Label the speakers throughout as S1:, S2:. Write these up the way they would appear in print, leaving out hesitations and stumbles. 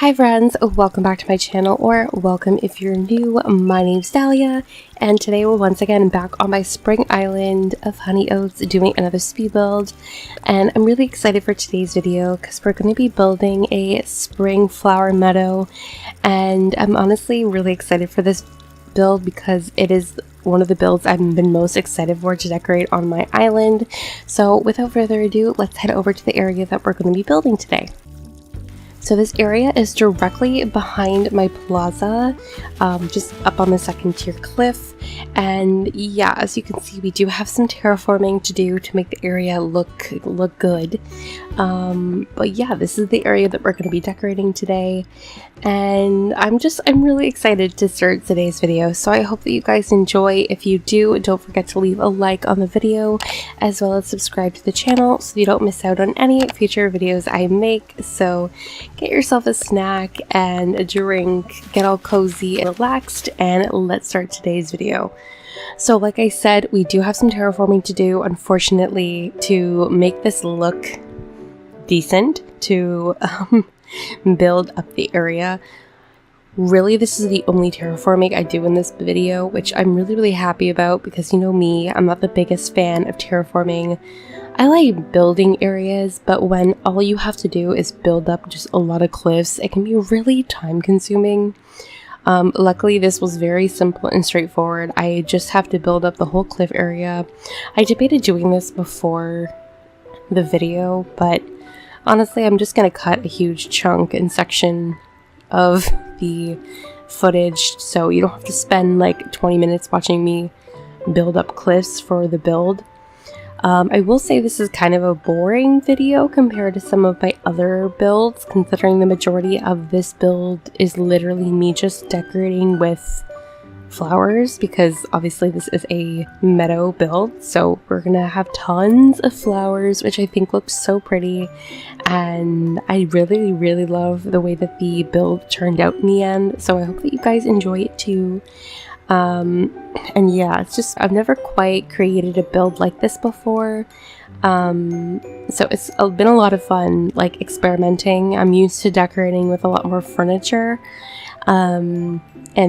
S1: Hi friends, welcome back to my channel, or welcome if you're new. My name's Dalia, and today we're once again back on my spring island of honey oats doing another speed build. And I'm really excited for today's video because we're going to be building a spring flower meadow, and I'm honestly really excited for this build because it is one of the builds I've been most excited for to decorate on my island. So without further ado, let's head over to the area that we're going to be building today. So this area is directly behind my plaza, just up on the second tier cliff. And yeah, as you can see, we do have some terraforming to do to make the area look good. But yeah, this is the area that we're going to be decorating today. And I'm really excited to start today's video. So I hope that you guys enjoy. If you do, don't forget to leave a like on the video, as well as subscribe to the channel so you don't miss out on any future videos I make. So get yourself a snack and a drink, get all cozy and relaxed, and let's start today's video. So like I said, we do have some terraforming to do, unfortunately, to make this look decent, to build up the area. Really, this is the only terraforming I do in this video, which I'm really happy about because you know me, I'm not the biggest fan of terraforming. I like building areas, but when all you have to do is build up just a lot of cliffs, it can be really time consuming. Luckily this was very simple and straightforward. I just have to build up the whole cliff area. I debated doing this before the video, but honestly I'm just gonna cut a huge chunk and section of the footage so you don't have to spend like 20 minutes watching me build up cliffs for the build. I will say this is kind of a boring video compared to some of my other builds, considering the majority of this build is literally me just decorating with flowers, because obviously this is a meadow build, so we're gonna have tons of flowers, which I think looks so pretty, and I really love the way that the build turned out in the end, so I hope that you guys enjoy it too. And yeah, it's just, I've never quite created a build like this before, so it's been a lot of fun, like experimenting. I'm used to decorating with a lot more furniture, and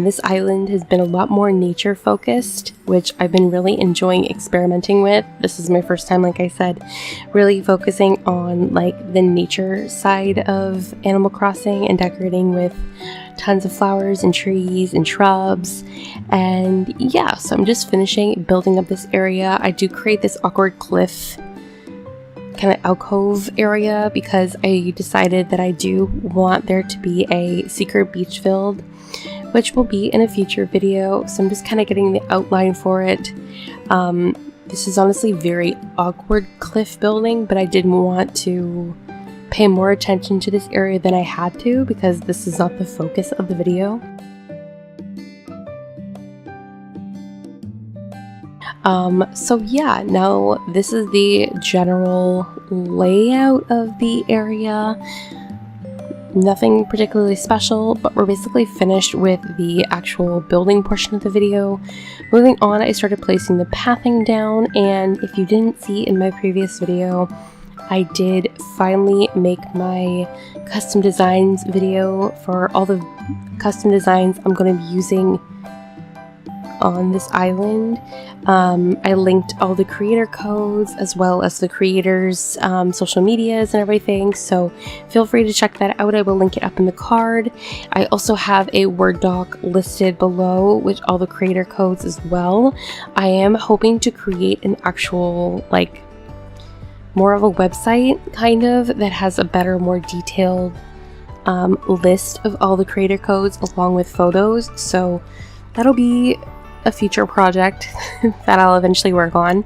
S1: this island has been a lot more nature focused, which I've been really enjoying experimenting with. This is my first time, like I said, really focusing on like the nature side of Animal Crossing and decorating with tons of flowers and trees and shrubs. And yeah, so I'm just finishing building up this area. I do create this awkward cliff kind of alcove area because I decided that I do want there to be a secret beach build, which will be in a future video, so I'm just kind of getting the outline for it. This is honestly very awkward cliff building, but I didn't want to pay more attention to this area than I had to because this is not the focus of the video. So yeah, now this is the general layout of the area. Nothing particularly special, but we're basically finished with the actual building portion of the video. Moving on, I started placing the pathing down, and if you didn't see in my previous video, I did finally make my custom designs video for all the custom designs I'm going to be using on this island. I linked all the creator codes as well as the creators' social medias and everything, so feel free to check that out. I will link it up in the card. I also have a Word doc listed below with all the creator codes as well. I am hoping to create an actual, like, more of a website kind of that has a better, more detailed list of all the creator codes along with photos, so that'll be a future project that I'll eventually work on.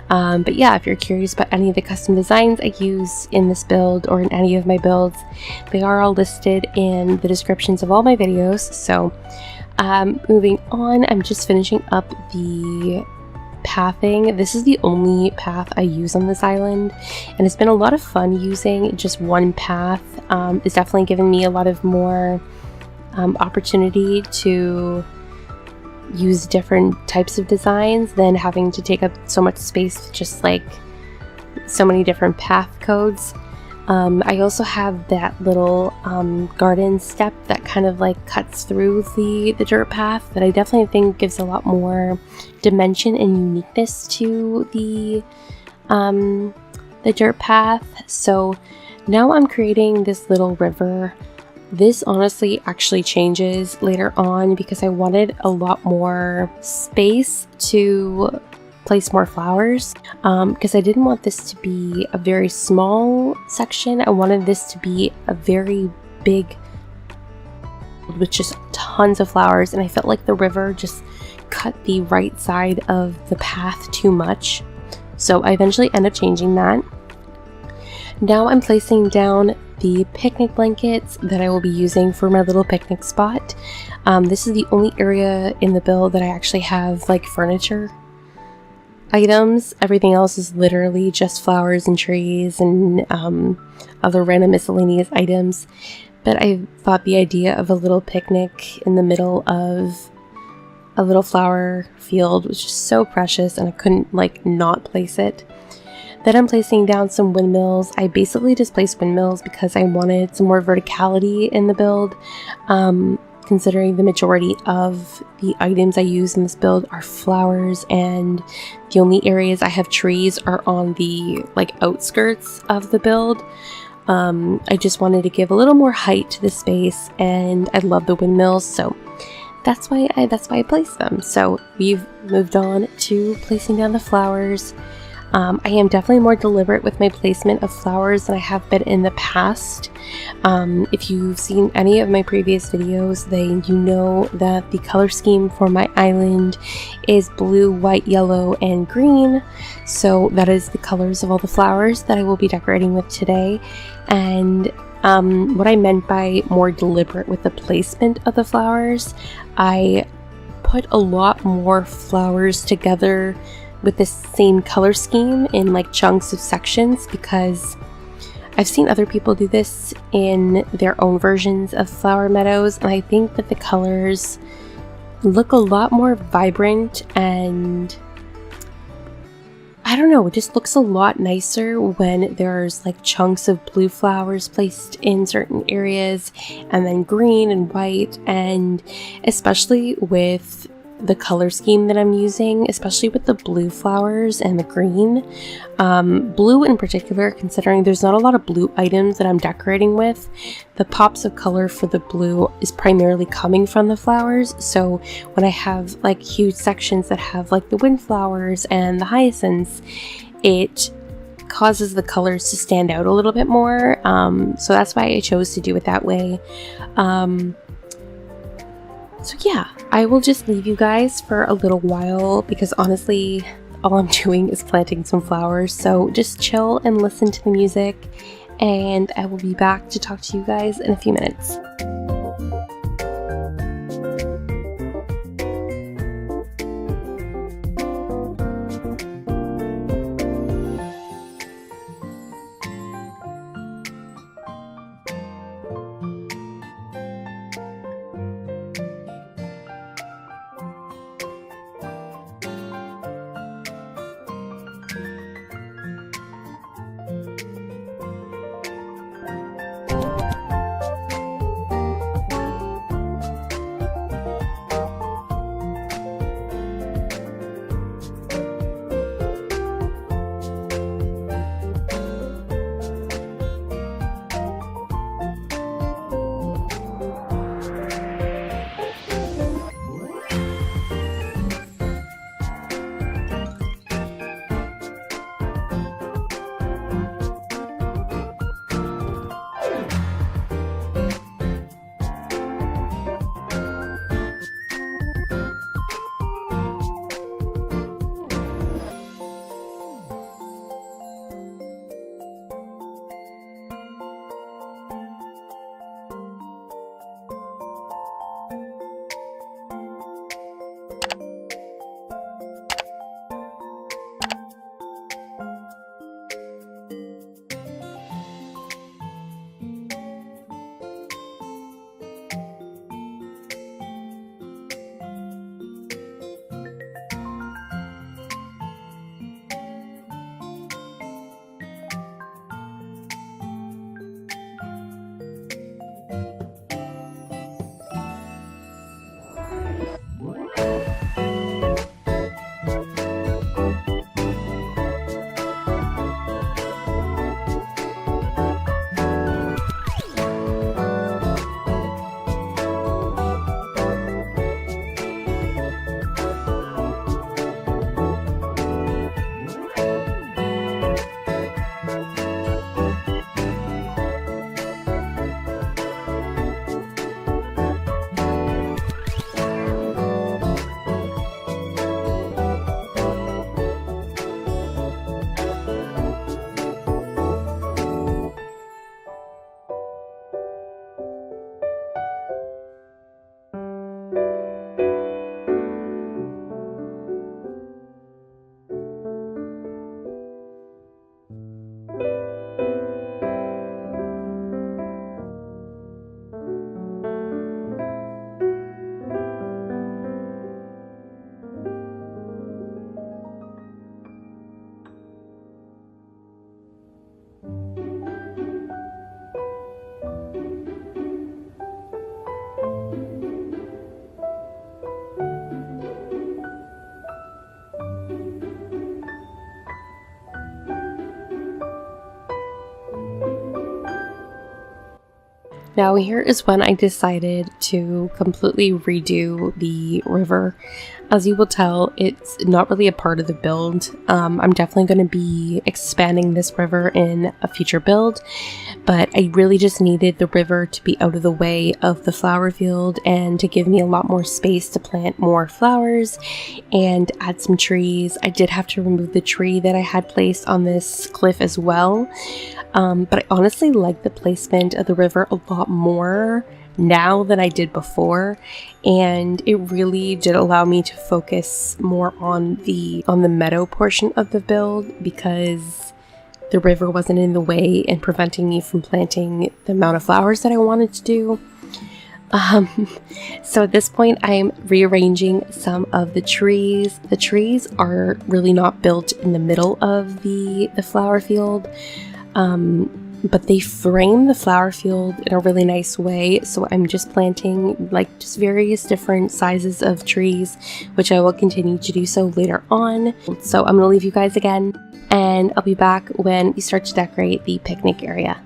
S1: But yeah, if you're curious about any of the custom designs I use in this build or in any of my builds, they are all listed in the descriptions of all my videos. So moving on, I'm just finishing up the pathing. This is the only path I use on this island, and it's been a lot of fun using just one path. It's definitely given me a lot of more opportunity to use different types of designs than having to take up so much space with just like so many different path codes. I also have that little garden step that kind of like cuts through the dirt path that I definitely think gives a lot more dimension and uniqueness to the dirt path. So now I'm creating this little river. This honestly actually changes later on because I wanted a lot more space to place more flowers, because I didn't want this to be a very small section. I wanted this to be a very big with just tons of flowers, and I felt like the river just cut the right side of the path too much. So I eventually ended up changing that. Now I'm placing down the picnic blankets that I will be using for my little picnic spot. This is the only area in the build that I actually have like furniture items. Everything else is literally just flowers and trees and other random miscellaneous items. But I thought the idea of a little picnic in the middle of a little flower field was just so precious, and I couldn't like not place it. Then I'm placing down some windmills. I basically just placed windmills because I wanted some more verticality in the build. Considering the majority of the items I use in this build are flowers, and the only areas I have trees are on the like outskirts of the build. I just wanted to give a little more height to the space, and I love the windmills, so that's why I placed them. So we've moved on to placing down the flowers. I am definitely more deliberate with my placement of flowers than I have been in the past. If you've seen any of my previous videos, then you know that the color scheme for my island is blue, white, yellow, and green. So that is the colors of all the flowers that I will be decorating with today. And what I meant by more deliberate with the placement of the flowers, I put a lot more flowers together with the same color scheme in like chunks of sections, because I've seen other people do this in their own versions of flower meadows, and I think that the colors look a lot more vibrant, and I don't know, it just looks a lot nicer when there's like chunks of blue flowers placed in certain areas, and then green and white, and especially with the color scheme that I'm using, especially with the blue flowers and the green. Blue in particular, considering there's not a lot of blue items that I'm decorating with, the pops of color for the blue is primarily coming from the flowers. So when I have like huge sections that have like the windflowers and the hyacinths, it causes the colors to stand out a little bit more. So that's why I chose to do it that way. So yeah, I will just leave you guys for a little while because honestly, all I'm doing is planting some flowers. So just chill and listen to the music, and I will be back to talk to you guys in a few minutes. Now here is when I decided to completely redo the river. As you will tell, it's not really a part of the build. I'm definitely going to be expanding this river in a future build, but I really just needed the river to be out of the way of the flower field and to give me a lot more space to plant more flowers and add some trees. I did have to remove the tree that I had placed on this cliff as well. But I honestly like the placement of the river a lot more now than I did before, and it really did allow me to focus more on the meadow portion of the build, because the river wasn't in the way and preventing me from planting the amount of flowers that I wanted to do. So at this point I'm rearranging some of the trees. The trees are really not built in the middle of the flower field. But they frame the flower field in a really nice way, so I'm just planting like just various different sizes of trees, which I will continue to do so later on. So I'm gonna leave you guys again, and I'll be back when we start to decorate the picnic area.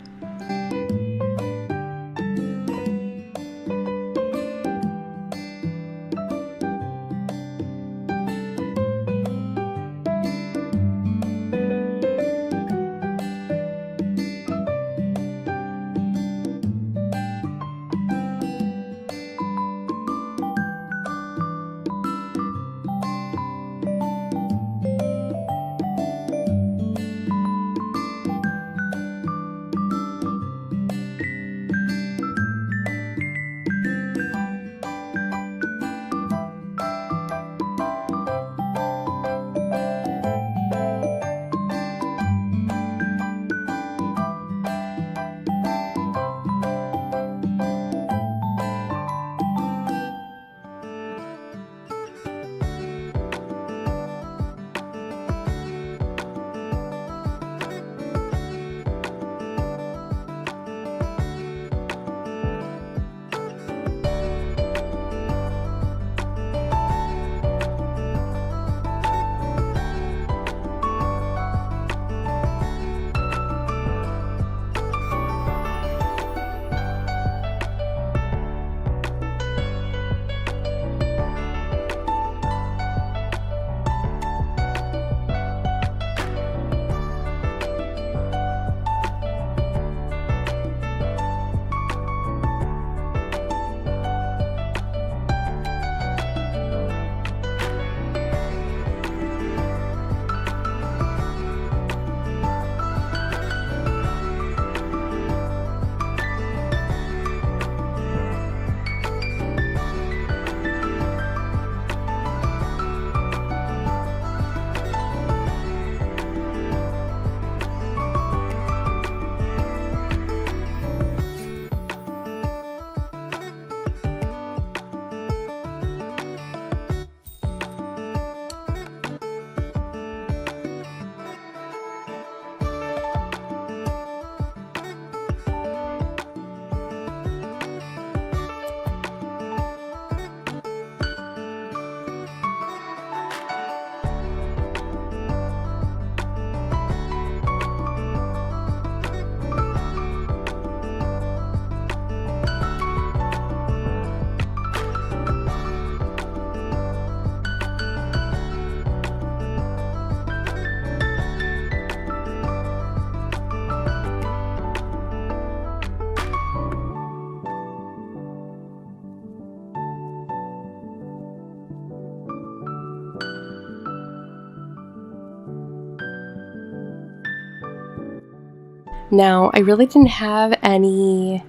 S1: Now, I really didn't have any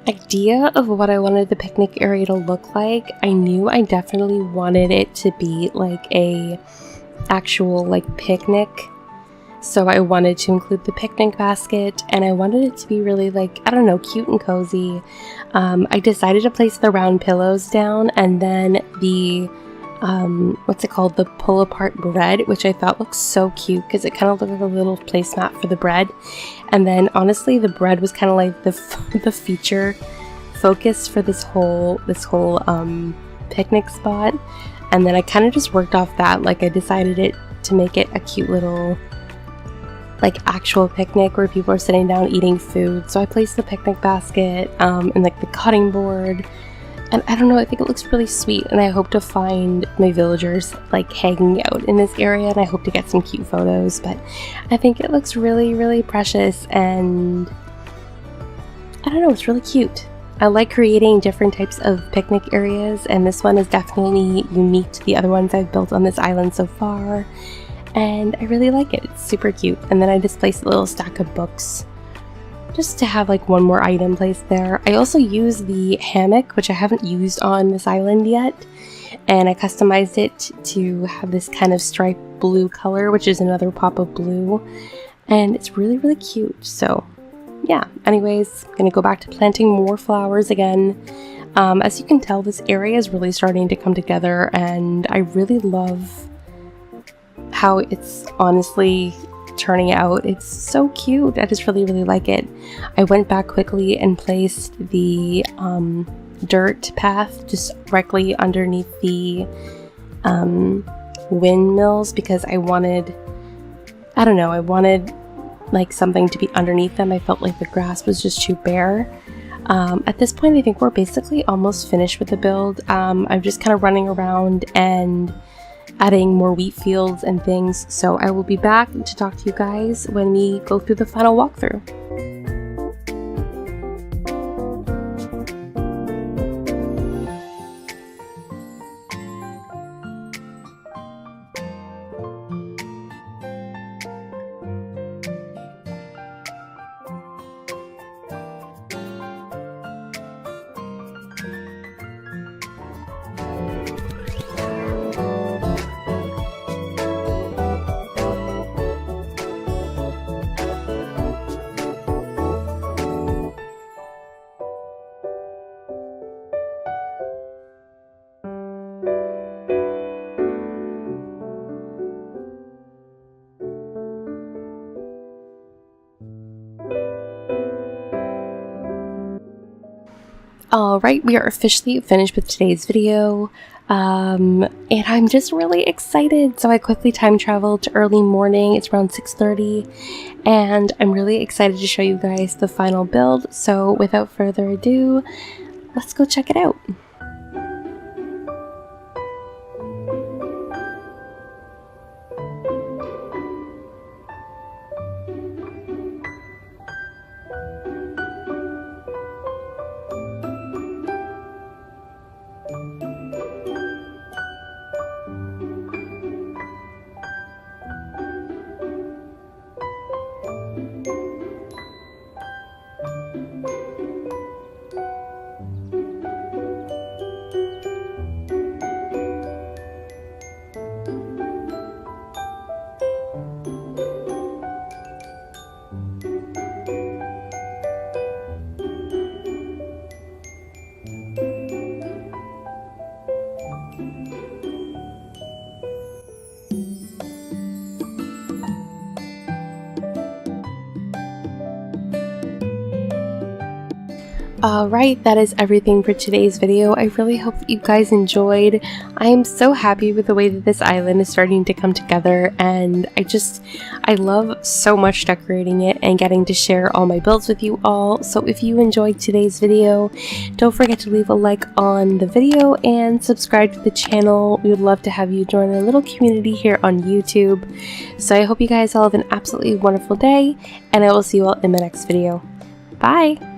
S1: idea of what I wanted the picnic area to look like. I knew I definitely wanted it to be like a actual like picnic. So I wanted to include the picnic basket, and I wanted it to be really like, I don't know, cute and cozy. I decided to place the round pillows down, and then the what's it called, the pull apart bread, which I thought looked so cute because it kind of looked like a little placemat for the bread. And then honestly, the bread was kind of like the feature focus for this whole picnic spot. And then I kind of just worked off that. Like, I decided to make it a cute little like actual picnic where people are sitting down eating food. So I placed the picnic basket and like the cutting board, and I don't know, I think it looks really sweet, and I hope to find my villagers like hanging out in this area, and I hope to get some cute photos. But I think it looks really, really precious, and I don't know, it's really cute. I like creating different types of picnic areas, and this one is definitely unique to the other ones I've built on this island so far, and I really like it. It's super cute. And then I just placed a little stack of books just to have like one more item placed there. I also use the hammock, which I haven't used on this island yet, and I customized it to have this kind of striped blue color, which is another pop of blue, and it's really, really cute. So yeah, anyways, I'm gonna go back to planting more flowers again. As you can tell, this area is really starting to come together, and I really love how it's honestly turning out. It's so cute. I just really, really like it. I went back quickly and placed the dirt path just directly underneath the windmills because I wanted, I don't know, I wanted like something to be underneath them. I felt like the grass was just too bare. At this point, I think we're basically almost finished with the build. I'm just kind of running around and adding more wheat fields and things, so I will be back to talk to you guys when we go through the final walkthrough. Alright, we are officially finished with today's video, and I'm just really excited. So I quickly time traveled to early morning. It's around 6:30, and I'm really excited to show you guys the final build. So without further ado, let's go check it out. Alright, that is everything for today's video. I really hope that you guys enjoyed. I am so happy with the way that this island is starting to come together, and I love so much decorating it and getting to share all my builds with you all. So if you enjoyed today's video, don't forget to leave a like on the video and subscribe to the channel. We would love to have you join our little community here on YouTube. So I hope you guys all have an absolutely wonderful day, and I will see you all in the next video. Bye!